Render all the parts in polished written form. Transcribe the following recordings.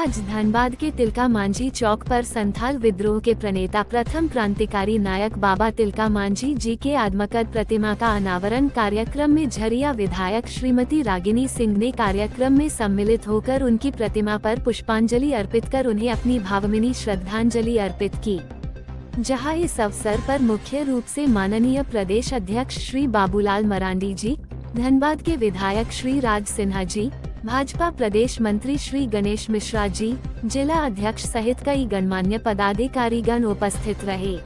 आज धनबाद के तिलका मांझी चौक पर संथाल विद्रोह के प्रणेता प्रथम क्रांतिकारी नायक बाबा तिलका मांझी जी के आदमकद प्रतिमा का अनावरण कार्यक्रम में झरिया विधायक श्रीमती रागिनी सिंह ने कार्यक्रम में सम्मिलित होकर उनकी प्रतिमा पर पुष्पांजलि अर्पित कर उन्हें अपनी भावभीनी श्रद्धांजलि अर्पित की। जहां इस अवसर पर मुख्य रूप से माननीय प्रदेश अध्यक्ष श्री बाबूलाल मरांडी जी, धनबाद के विधायक श्री राज सिन्हा जी, भाजपा प्रदेश मंत्री श्री गणेश मिश्रा जी, जिला अध्यक्ष सहित कई गणमान्य पदाधिकारीगण उपस्थित रहे।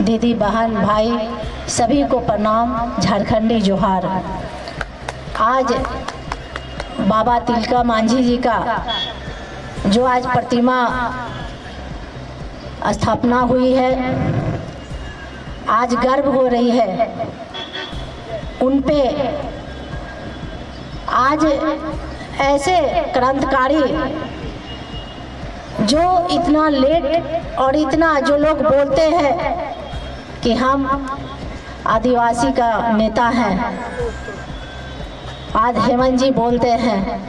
दीदी बहन भाई सभी को प्रणाम, झारखंडी जोहार। आज बाबा तिलका मांझी जी का जो आज प्रतिमा स्थापना हुई है, आज गर्व हो रही है उन पे। आज ऐसे क्रांतिकारी जो इतना लेट और इतना जो लोग बोलते हैं कि हम आदिवासी का नेता हैं, आज हेमंत जी बोलते हैं,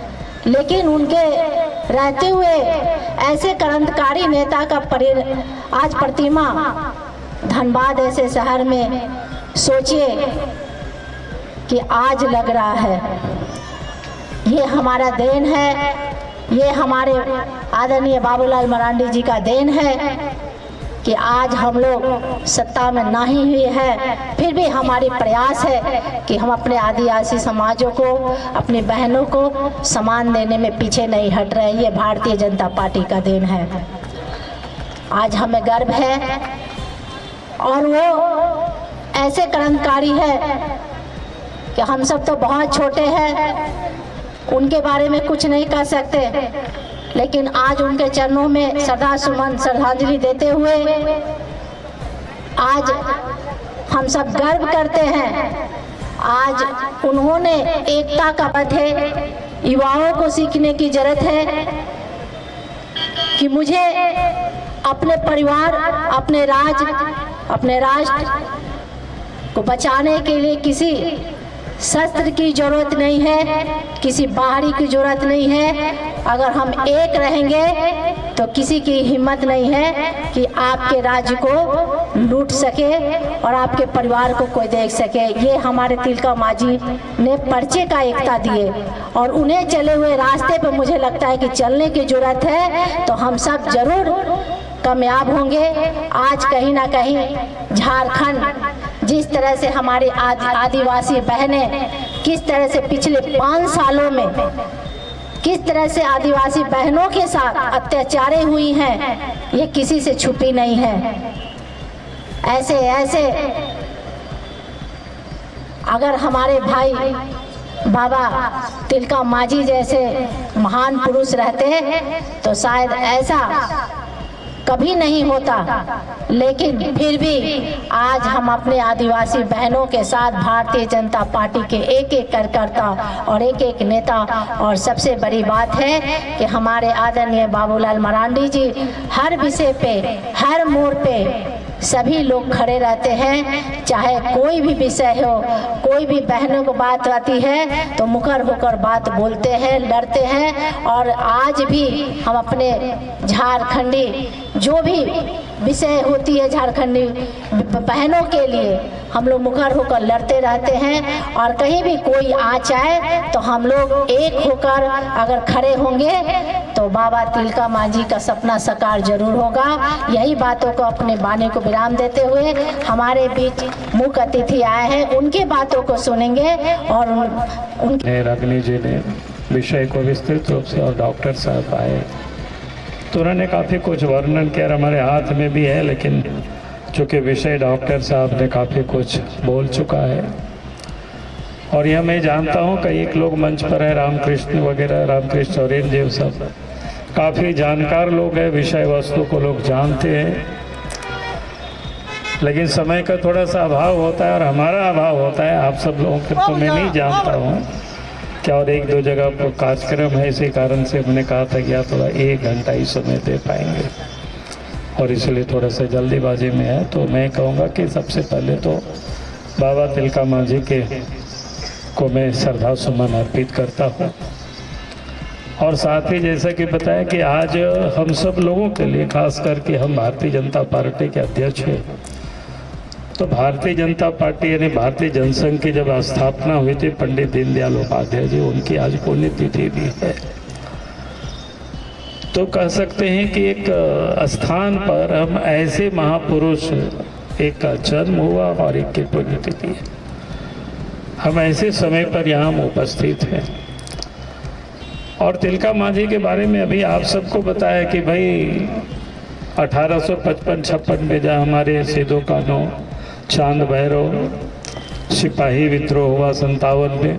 लेकिन उनके रहते हुए ऐसे क्रांतिकारी नेता का आज प्रतिमा धनबाद ऐसे शहर में सोचिए कि आज लग रहा है। ये हमारा देन है, ये हमारे आदरणीय बाबूलाल मरांडी जी का देन है कि आज हम लोग सत्ता में नहीं हुए हैं, फिर भी हमारी प्रयास है कि हम अपने आदिवासी समाजों को, अपनी बहनों को सम्मान देने में पीछे नहीं हट रहे। ये भारतीय जनता पार्टी का देन है। आज हमें गर्व है और वो ऐसे क्रांतिकारी है कि हम सब तो बहुत छोटे हैं, उनके बारे में कुछ नहीं कह सकते, लेकिन आज उनके चरणों में श्रद्धासुमन श्रद्धांजलि देते हुए आज हम सब गर्व करते हैं। आज उन्होंने एकता का पथ है, युवाओं को सीखने की जरूरत है कि मुझे अपने परिवार, अपने राष्ट्र को बचाने के लिए किसी शस्त्र की जरूरत नहीं है, किसी बाहरी की जरूरत नहीं है। अगर हम एक रहेंगे तो किसी की हिम्मत नहीं है कि आपके राज्य को लूट सके और आपके परिवार को कोई देख सके। ये हमारे तिलका मांझी ने परिचय का एकता दिए और उन्हें चले हुए रास्ते पे मुझे लगता है कि चलने की जरूरत है, तो हम सब जरूर कामयाब होंगे। आज कहीं ना कहीं झारखंड जिस तरह से हमारी आदिवासी बहनें किस तरह से पिछले 5 सालों में किस तरह से आदिवासी बहनों के साथ अत्याचारें हुई हैं, ये किसी से छुपी नहीं है। ऐसे अगर हमारे भाई बाबा तिलका मांझी जैसे महान पुरुष रहते तो शायद ऐसा कभी नहीं होता, लेकिन फिर भी आज हम अपने आदिवासी बहनों के साथ भारतीय जनता पार्टी के एक कार्यकर्ता और एक नेता, और सबसे बड़ी बात है कि हमारे आदरणीय बाबूलाल मरांडी जी हर विषय पे, हर मोड़ पे सभी लोग खड़े रहते हैं। चाहे कोई भी विषय हो, कोई भी बहनों को बात आती है तो मुखर होकर बात बोलते हैं, लड़ते हैं। और आज भी हम अपने झारखंडी जो भी विषय होती है झारखंडी बहनों के लिए, हम लोग मुखर होकर लड़ते रहते हैं। और कहीं भी कोई आ जाए तो हम लोग एक होकर अगर खड़े होंगे तो बाबा तिलका मांझी का सपना साकार जरूर होगा। यही बातों को अपने बानी को विराम देते हुए हमारे बीच मुख्य अतिथि आए हैं, उनकी बातों को सुनेंगे। और उनके रागिनी जी ने विषय को विस्तृत रूप से, और डॉक्टर साहब आए तो उन्होंने काफ़ी कुछ वर्णन किया, हमारे हाथ में भी है, लेकिन चूँकि विषय डॉक्टर साहब ने काफ़ी कुछ बोल चुका है। और यह मैं जानता हूँ कई एक लोग मंच पर है, रामकृष्ण वगैरह, रामकृष्ण और देव साहब, काफ़ी जानकार लोग हैं, विषय वस्तु को लोग जानते हैं, लेकिन समय का थोड़ा सा अभाव होता है और हमारा अभाव होता है। आप सब लोगों को तो मैं नहीं जानता हूँ क्या, और एक दो जगह पर कार्यक्रम है, इसी कारण से हमने कहा था कि आप थोड़ा 1 घंटा ही समय दे पाएंगे और इसलिए थोड़ा सा जल्दीबाजी में है। तो मैं कहूँगा कि सबसे पहले तो बाबा तिलका मांझी के को मैं श्रद्धा सुमन अर्पित करता हूँ, और साथ ही जैसा कि बताया कि आज हम सब लोगों के लिए, खास करके हम भारतीय जनता पार्टी के अध्यक्ष हैं, तो भारतीय जनता पार्टी यानी भारतीय जनसंघ की जब स्थापना हुई थी पंडित दीनदयाल उपाध्याय जी, उनकी आज पुण्यतिथि भी है। तो कह सकते हैं कि एक स्थान पर हम ऐसे महापुरुष, एक का जन्म हुआ और एक की पुण्यतिथि है, हम ऐसे समय पर यहाँ उपस्थित हैं। और तिलका मांझी के बारे में अभी आप सबको बताया कि भाई 1855-56 में जहाँ हमारे सिद्धू कान्हू, चांद भैरव, सिपाही विद्रोह हुआ 57 में,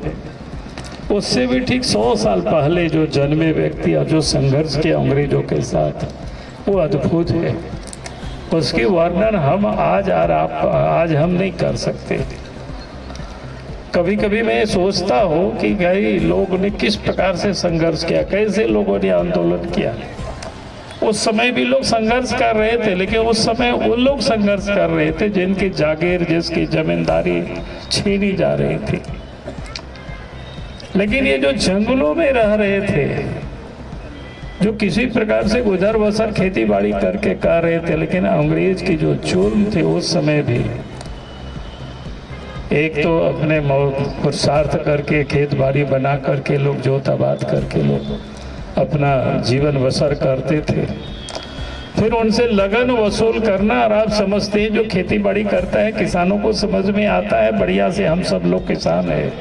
उससे भी ठीक 100 साल पहले जो जन्मे व्यक्ति और जो संघर्ष किया अंग्रेजों के साथ, वो अद्भुत है। उसकी वर्णन हम आज हम नहीं कर सकते। कभी कभी मैं सोचता हूँ कि भाई लोग ने किस प्रकार से संघर्ष किया, कैसे लोगों ने आंदोलन किया। उस समय भी लोग संघर्ष कर रहे थे, लेकिन उस समय वो लोग संघर्ष कर रहे थे जिनकी जागीर, जिसकी जमींदारी छीनी जा रही थी। लेकिन ये जो जंगलों में रह रहे थे, जो किसी प्रकार से गुजर बसर खेती बाड़ी करके कर रहे थे, लेकिन अंग्रेज की जो जुल्म थे उस समय भी, एक तो अपने पुरुषार्थ करके खेत बाड़ी बना करके लोग जोताबाद करके लोग अपना जीवन बसर करते थे, फिर उनसे लगन वसूल करना। और आप समझते हैं जो खेती बाड़ी करता है, किसानों को समझ में आता है बढ़िया से, हम सब लोग किसान हैं।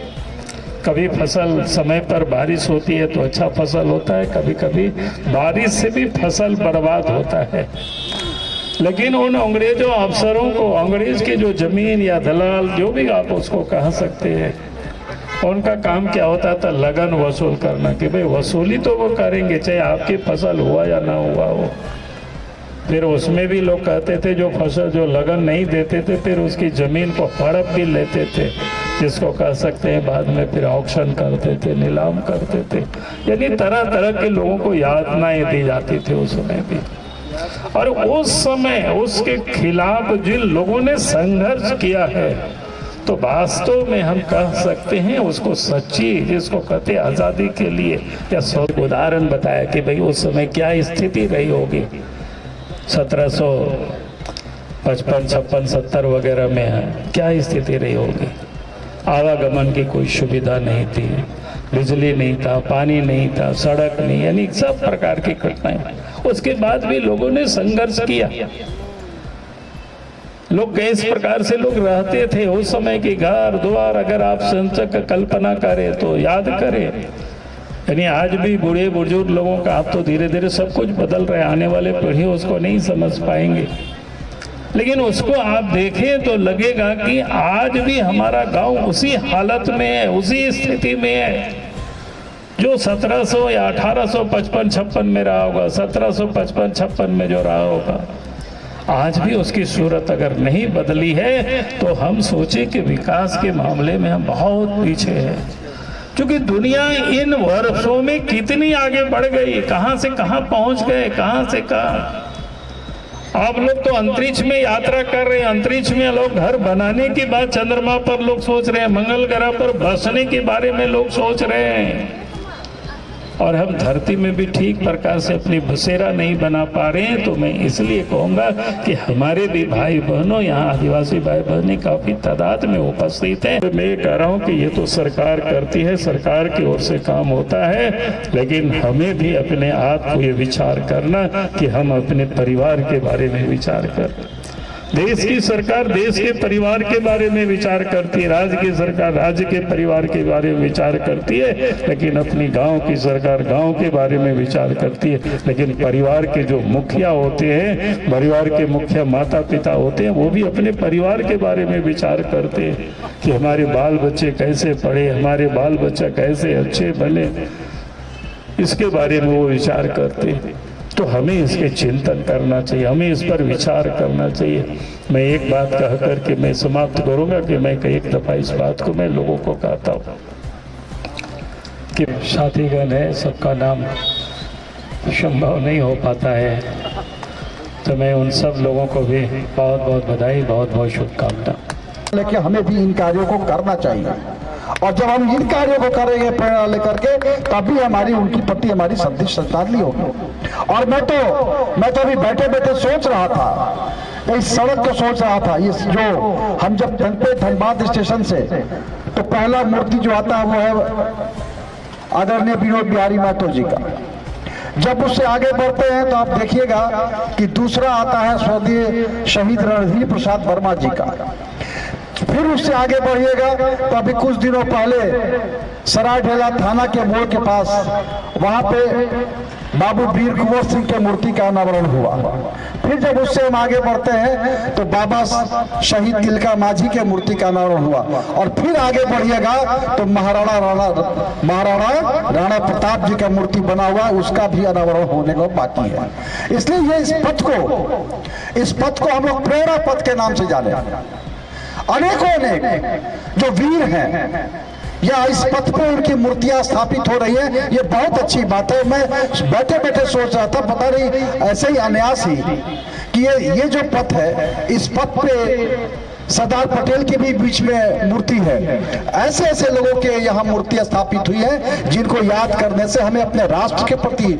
कभी फसल समय पर बारिश होती है तो अच्छा फसल होता है, कभी कभी बारिश से भी फसल बर्बाद होता है। लेकिन उन अंग्रेजों अफसरों को, अंग्रेज के जो जमीन या दलाल जो भी आप उसको कह सकते हैं, उनका काम क्या होता था? लगन वसूल करना, कि भाई वसूली तो वो करेंगे चाहे आपकी फसल हुआ या ना हुआ हो। फिर उसमें भी लोग कहते थे जो फसल जो लगन नहीं देते थे, फिर उसकी जमीन को हड़प भी लेते थे, जिसको कह सकते हैं बाद में फिर ऑक्शन करते थे, नीलाम करते थे। यानी तरह तरह के लोगों को यातनाएं दी जाती थी उस समय भी। और उस समय उसके खिलाफ जिन लोगों ने संघर्ष किया है, तो वास्तव में हम कह सकते हैं उसको सच्ची, जिसको कहते हैं आज़ादी के लिए, या उदाहरण बताया कि भाई उस समय क्या स्थिति रही होगी 1755, 56, 70 वगैरह में है, क्या स्थिति रही होगी। आवागमन की कोई सुविधा नहीं थी, बिजली नहीं था, पानी नहीं था, सड़क नहीं, यानी सब प्रकार की कठिनाई। उसके बाद भी लोगों ने संघर्ष किया। लोग किस प्रकार से लोग रहते थे उस समय की घर द्वार, अगर आप संचक कल्पना करें तो याद करें। यानी आज भी बूढ़े बुजुर्ग लोगों का, आप तो धीरे धीरे सब कुछ बदल रहे, आने वाले पीढ़ी उसको नहीं समझ पाएंगे, लेकिन उसको आप देखें तो लगेगा कि आज भी हमारा गांव उसी हालत में है, उसी स्थिति में है जो 1700 या 1855-56 में रहा होगा, 1755-56 में जो रहा होगा। आज भी उसकी सूरत अगर नहीं बदली है तो हम सोचें कि विकास के मामले में हम बहुत पीछे हैं, क्योंकि दुनिया इन वर्षों में कितनी आगे बढ़ गई, कहां से कहां पहुंच गए, कहां से कहां। आप लोग तो अंतरिक्ष में यात्रा कर रहे हैं, अंतरिक्ष में लोग घर बनाने की बात, चंद्रमा पर लोग सोच रहे हैं, मंगल ग्रह पर बसने के बारे में लोग सोच रहे हैं, और हम धरती में भी ठीक प्रकार से अपनी बसेरा नहीं बना पा रहे हैं। तो मैं इसलिए कहूँगा कि हमारे भी भाई बहनों, यहाँ आदिवासी भाई बहनें काफ़ी तादाद में उपस्थित हैं। तो मैं कह रहा हूँ कि ये तो सरकार करती है, सरकार की ओर से काम होता है, लेकिन हमें भी अपने आप को ये विचार करना कि हम अपने परिवार के बारे में विचार करें। देश की सरकार देश के परिवार के बारे में विचार करती है, राज्य की सरकार राज्य के परिवार के बारे में विचार करती है, लेकिन अपनी गांव की सरकार गांव के बारे में विचार करती है। लेकिन परिवार के जो मुखिया होते हैं, परिवार के मुखिया माता पिता होते हैं, वो भी अपने परिवार के बारे में विचार करते हैं कि हमारे बाल बच्चे कैसे पढ़े, हमारे बाल बच्चा कैसे अच्छे बने। इसके बारे में वो विचार करते, तो हमें इसके चिंतन करना चाहिए, हमें इस पर विचार करना चाहिए। मैं एक बात कह करके मैं समाप्त करूंगा कि मैं एक दफा इस बात को मैं लोगों को कहता हूँ कि साथीगण है, सबका नाम संभव नहीं हो पाता है, तो मैं उन सब लोगों को भी बहुत बहुत बधाई, बहुत बहुत शुभकामना। लेकिन हमें भी इन कार्यों को करना चाहिए, और जब हम इन कार्यों को करेंगे प्रेरणा लेकर के, तभी हमारी उनकी प्रति हमारी श्रद्धांजलि होगी। और मैं तो अभी बैठे बैठे सोच रहा था, इस सड़क को सोच रहा था, इस जो हम जब बनते धनबाद स्टेशन से, तो पहला मूर्ति जो आता है वो है आदरणीय विनोद बिहारी महतो जी का। जब उससे आगे बढ़ते हैं तो आप देखिएगा कि दूसरा आता है स्वर्गीय शहीद रणधीर प्रसाद वर्मा जी का। फिर उससे आगे बढ़िएगा तो अभी कुछ दिनों पहले सरायढेला थाना के मोड़ के पास वहां पे बाबू वीर कुंवर सिंह के मूर्ति का अनावरण हुआ। फिर जब उससे हम आगे बढ़ते हैं तो बाबा शहीद तिलका माझी के मूर्ति का अनावरण हुआ, और फिर आगे बढ़िएगा तो महाराणा राणा प्रताप जी का मूर्ति बना हुआ, उसका भी अनावरण होने को बाकी है। इसलिए ये इस पथ को हम लोग प्रेरणा पथ के नाम से जाने। अनेक जो वीर हैं या इस पथ पे उनकी मूर्तियां स्थापित हो रही है, ये बहुत अच्छी बात है। मैं बैठे बैठे सोच रहा था, पता नहीं ऐसे ही अनायास ही कि ये जो पथ है, इस पथ पे सरदार पटेल के भी बीच में मूर्ति है। ऐसे ऐसे लोगों के यहाँ मूर्तियां स्थापित हुई है, जिनको याद करने से हमें अपने राष्ट्र के प्रति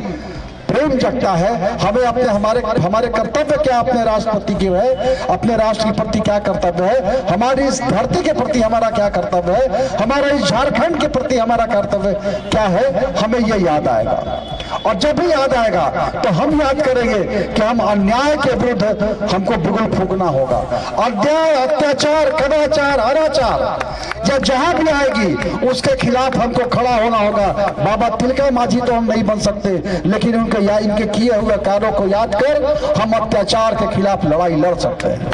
प्रेम जगता है। हमें अपने हमारे कर्तव्य क्या अपने राष्ट्रपति के है, अपने राष्ट्र के प्रति क्या कर्तव्य है, हमारी इस धरती के प्रति हमारा क्या कर्तव्य है, हमारा इस झारखंड के प्रति हमारा कर्तव्य क्या है, हमें ये याद आएगा। और जब भी याद आएगा तो हम याद करेंगे कि हम अन्याय के विरुद्ध हमको बिगुल फूंकना होगा। अन्याय, अत्याचार, कदाचार, अनाचार या जहां भी आएगी उसके खिलाफ हमको खड़ा होना होगा। बाबा तिलका माझी तो हम नहीं बन सकते, लेकिन उनके या इनके किए हुए कार्यों को याद कर हम अत्याचार के खिलाफ लड़ाई लड़ सकते हैं।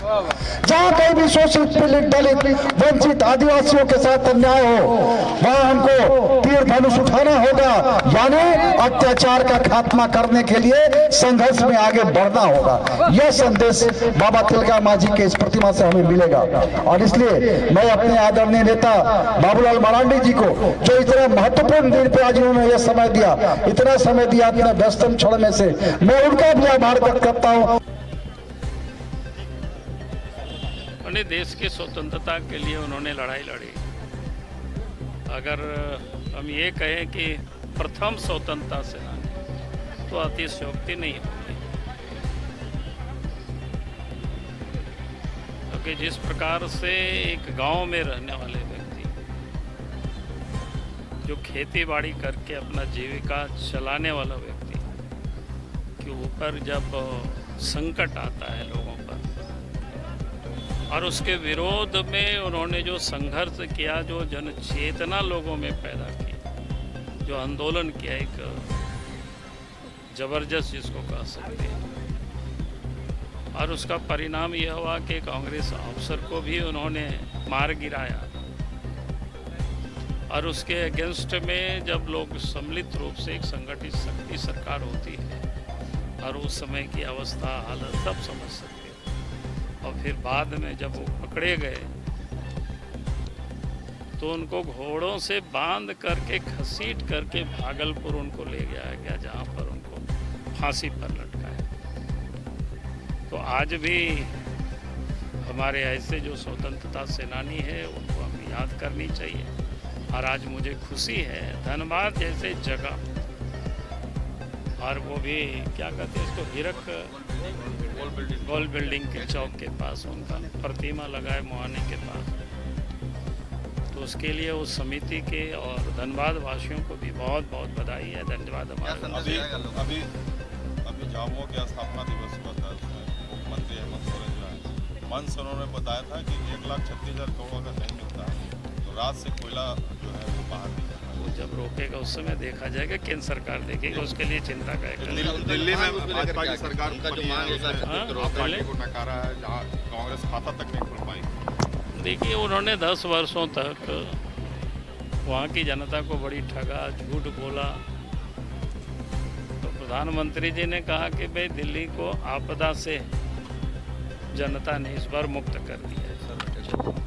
जहां कहीं भी शोषित, पीड़ित, दलित, वंचित, आदिवासियों के साथ अन्याय हो, वहां हमको तीर धनुष उठाना होगा, यानी अत्याचार का खात्मा करने के लिए संघर्ष में आगे बढ़ना होगा। यह संदेश बाबा तिलका माझी के इस प्रतिमा से हमें मिलेगा। और इसलिए मैं अपने आदरणीय नेता बाबूलाल मरांडी जी को, जो इतना महत्वपूर्ण दिन पे आज उन्होंने यह समय दिया, इतना समय दिया अपने व्यस्तम क्षण में से, मैं उनका भी आभार व्यक्त करता हूँ। अपने देश की स्वतंत्रता के लिए उन्होंने लड़ाई लड़ी। अगर हम ये कहें कि प्रथम स्वतंत्रता सेनानी, तो अतिशयोक्ति नहीं होगी, क्योंकि जिस प्रकार से एक गांव में रहने वाले व्यक्ति जो खेती बाड़ी करके अपना जीविका चलाने वाला व्यक्ति के ऊपर जब संकट आता है लोगों पर, और उसके विरोध में उन्होंने जो संघर्ष किया, जो जन चेतना लोगों में पैदा की, जो आंदोलन किया, एक जबरदस्त जिसको कह सकते हैं, और उसका परिणाम यह हुआ कि कांग्रेस अफसर को भी उन्होंने मार गिराया। और उसके अगेंस्ट में जब लोग सम्मिलित रूप से एक संगठित शक्ति सरकार होती है, और उस समय की अवस्था, हालत सब समझ सकते हैं। और फिर बाद में जब वो पकड़े गए तो उनको घोड़ों से बांध करके घसीट करके भागलपुर उनको ले जाया गया, जहाँ पर उनको फांसी पर लटकाया। तो आज भी हमारे ऐसे जो स्वतंत्रता सेनानी है उनको हम याद करनी चाहिए। और आज मुझे खुशी है, धनबाद जैसे जगह, और वो भी क्या कहते हैं इसको, हीरक गोल बिल्डिंग के चौक के पास उनका प्रतिमा लगाए मुहाने के पास। तो उसके लिए उस समिति के और धनबाद वासियों को भी बहुत बहुत बधाई है, धन्यवाद। हमारे अभी झाबुआ के स्थापना दिवस हुआ था, मुख्यमंत्री हेमंत सोरेन जो है, मंच से उन्होंने बताया था कि 1,36,000 करोड़ अगर नहीं मिलता तो रात से कोयला जो है वो बाहर नहीं जाता। वो जब रोकेगा उस समय देखा जाएगा, केंद्र सरकार देखेगी, उसके लिए चिंता का दिल्ली में भाजपा की सरकार पार्टी को नकारा है, जहाँ कांग्रेस खाता तक नहीं खुल पाई। देखिए, उन्होंने 10 वर्षों तक वहाँ की जनता को बड़ी ठगा, झूठ बोला, प्रधानमंत्री जी ने कहा कि भाई दिल्ली को आपदा से जनता ने इस बार मुक्त कर दिया है।